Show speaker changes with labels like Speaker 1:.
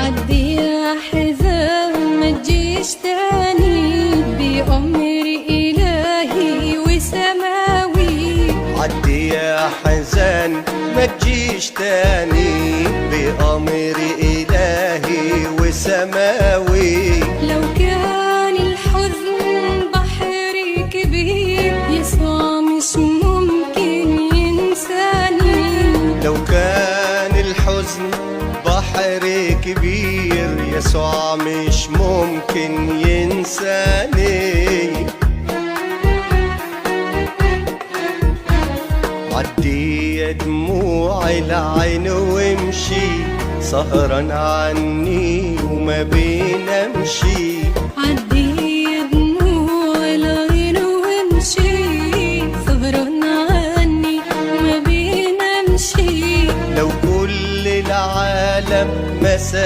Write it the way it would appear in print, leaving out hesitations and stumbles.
Speaker 1: عدي يا حزام ما تجيش تاني بأمر إلهي وسماوي.
Speaker 2: عدي يا حزان ما تجيش تاني بأمر إلهي وسماوي.
Speaker 1: لو كان الحزن بحر كبير يسوع مش ممكن ينساني.
Speaker 2: لو كان الحزن بحر كبير يسوع مش ممكن ينساني. عدي يا دموع العين وامشي سهران عني وما بينامشي.
Speaker 1: عدي يا دموع العين وامشي سهران عني وما بينامشي.
Speaker 2: لو كل العالم مسا